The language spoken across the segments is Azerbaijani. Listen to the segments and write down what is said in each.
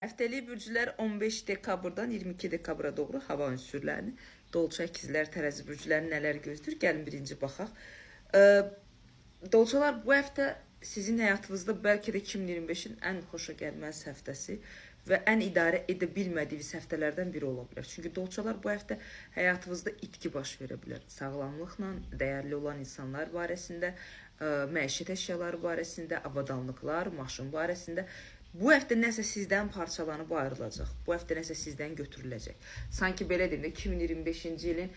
Həftəlik bürclər 15 dekabrdan 22 dekabra doğru hava ünsürlərini, dolça ikizlər, tərəzi bürcləri nələr gözləyir? Gəlin birinci baxaq. Dolçalar, bu həftə sizin həyatınızda bəlkə də 2025-in ən xoşa gəlməz həftəsi və ən idarə edə bilmədiyiniz həftələrdən biri ola bilər. Çünki dolçalar bu həftə həyatınızda itki baş verə bilər. Sağlamlıqla, dəyərli olan insanlar barəsində, məişət əşyaları barəsində, avadanlıqlar, maşın barəsində. Bu həftə nəsə sizdən parçalanıb ayrılacaq. Bu həftə nəsə sizdən götürüləcək. Sanki belə deyim də 2025-ci ilin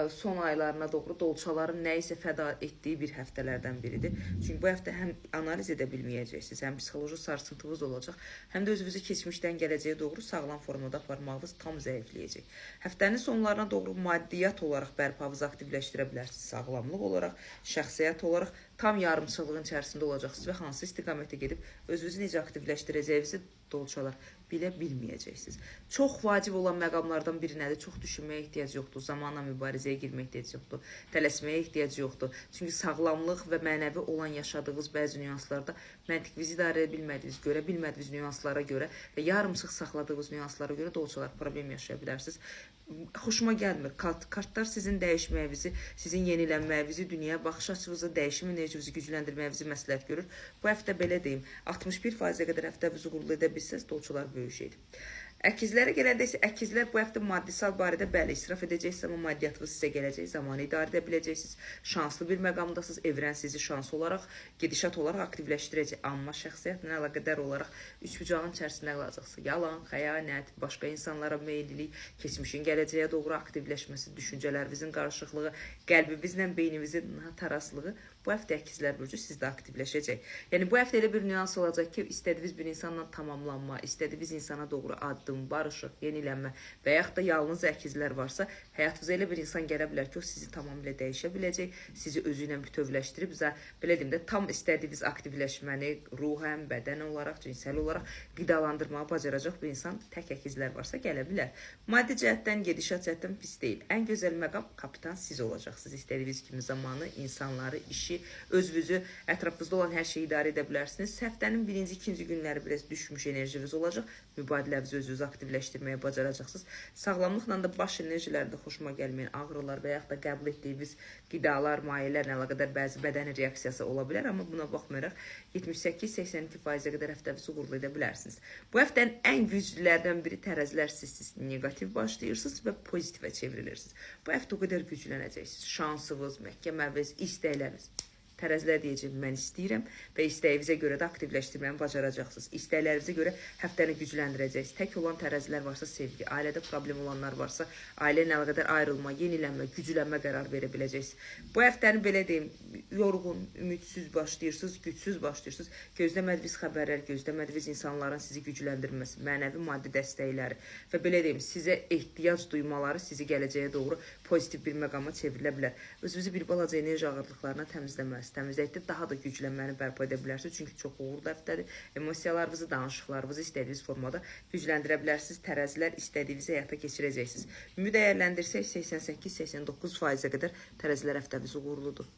son aylarına doğru dolçaların nə isə fəda etdiyi bir həftələrdən biridir. Çünki bu həftə həm analiz edə bilməyəcəksiniz, həm psixoloji sarsıntınız olacaq, həm də özünüzü keçmişdən gələcəyə doğru sağlam formada aparmağınız tam zəifləyəcək. Həftənin sonlarına doğru maddiyyat olaraq bərpavınızı aktivləşdirə bilərsiniz. Sağlamlıq olaraq, şəxsiyyət olaraq tam yarımçılığın içərisində olacaqsınız və hansı istiqamətə gedib özünüzü necə aktivləşdirəcəyinizi dolçalar bilə bilməyəcəksiniz. Çox vacib olan məqamlardan biri nədir? Çox düşünməyə ehtiyac yoxdur, zamanla mübarizəyə girməyə ehtiyac yoxdur, tələsməyə ehtiyac yoxdur. Çünki sağlamlıq və mənəvi olan yaşadığınız bəzi nüanslarda məntiqinizi idarə edə bilmədiyiniz, görə bilmədiyiniz nüanslara görə və yarımçıq saxladığınız nüanslara görə dolçalar problem yaşaya bilərsiniz. Xoşuma gəlmir. Kartlar sizin dəyişməyinizi, sizin yenilənməyinizi, dünyaya baxış açınızı, dəyişim enerjinizi gücləndirməyinizi məsləhət görür. Bu həftə belə deyim, 61%-ə qədər həftənizi uğurlu edə bilsəz, dolçalar böyük şeydir. Əkizlərə gələndə isə əkizlər bu həftə maddisal barədə bəli israf edəcəksiniz, amma maddiyyatınız sizə gələcək, zamanı idarə edə biləcəksiniz. Şanslı bir məqamdasınız, evrən sizi şans olaraq, gedişat olaraq aktivləşdirəcək. Amma şəxsiyyətlə əlaqədar olaraq üçbucağın içərisində qalacaqsınız. Yalan, xəyanət, başqa insanlara meyillilik, keçmişin gələcəyə doğru aktivləşməsi, düşüncələrinizin qarışıqlığı, qəlbinizlə beyninizin taraslığı bu həftə əkizlər bürcü sizdə aktivləşəcək. Yəni bu həftə elə bir nüans olacaq ki, istədiyiniz bir insanla tamamlanma, istədiyiniz insana doğru addım, barışıq, yenilənmə və yaxud da yalnız əkizlər varsa, həyatınıza elə bir insan gələ bilər ki, o sizi tamamilə dəyişə biləcək, sizi özü ilə bütövləşdirib, belə deyim də, tam istədiyiniz aktivləşməni ruhən, bədən olaraq, cinsəl olaraq qidalandırmağı bacaracaq bir insan tək əkizlər varsa gələ bilər. Maddi cəhətdən, gedişat cəhətdən pis deyil. Ən gözəl məqam kapitan siz olacaqsınız. İstədiyiniz kimi zamanı, insanları, işi, özünüzü, ətrafınızda olan hər şeyi idarə edə bilərsiniz. Həftənin birinci, ikinci günləri biraz düşmüş enerjiniz olacaq. Mübadilənizi özünüzü aktivləşdirməyə bacaracaqsınız. Sağlamlıqla da baş enerjilərdə xoşuma gəlməyən ağrılar və yaxud da qəbul etdiyiniz qidalar, mayelərlə əlaqədar bəzi bədən reaksiyası ola bilər. Amma buna baxmayaraq 78-82%-ə qədər həftənizi uğurlu edə bilərsiniz. Bu həftənin ən güclülərdən biri tərəzilər siz negativ başlayırsınız və pozitivə çevrilirsiniz. Bu həftə o qədər güclənəcəksiniz. Şansınız, məhkəməniz, istəkləriniz. Tərəzilər deyəcək, mən istəyirəm və istəyinizə görə də aktivləşdirməni bacaracaqsınız. İstəklərinizə görə həftəni gücləndirəcəksiniz. Tək olan tərəzilər varsa sevgi, ailədə problem olanlar varsa ailə ilə əlaqədar ayrılma, yenilənmə, güclənmə qərar verə biləcəksiniz. Bu həftəni belə deyim, yorğun, ümidsiz başlayırsınız, gücsüz başlayırsınız. Gözləmədiyiniz xəbərlər, gözləmədiyiniz insanların sizi gücləndirməsi, mənəvi maddi dəstəkləri və belə deyim, sizə ehtiyac duymaları sizi gələcəyə doğru pozitiv bir məqama çevrilə bilər. Özünüzü bir balaca enerji ağırlıqlarına təmizləməlisiniz. Təmizləkdə daha da güclənməni bərpa edə bilərsiniz. Çünki çox uğurlu həftədir. Emosiyalarınızı, danışıqlarınızı istədiyiniz formada gücləndirə bilərsiniz. Tərəzilər istədiyinizi həyata keçirəcəksiniz. Ümumi dəyərləndirsək 88-89%-ə qədər tərəzilər həftəniz uğurludur.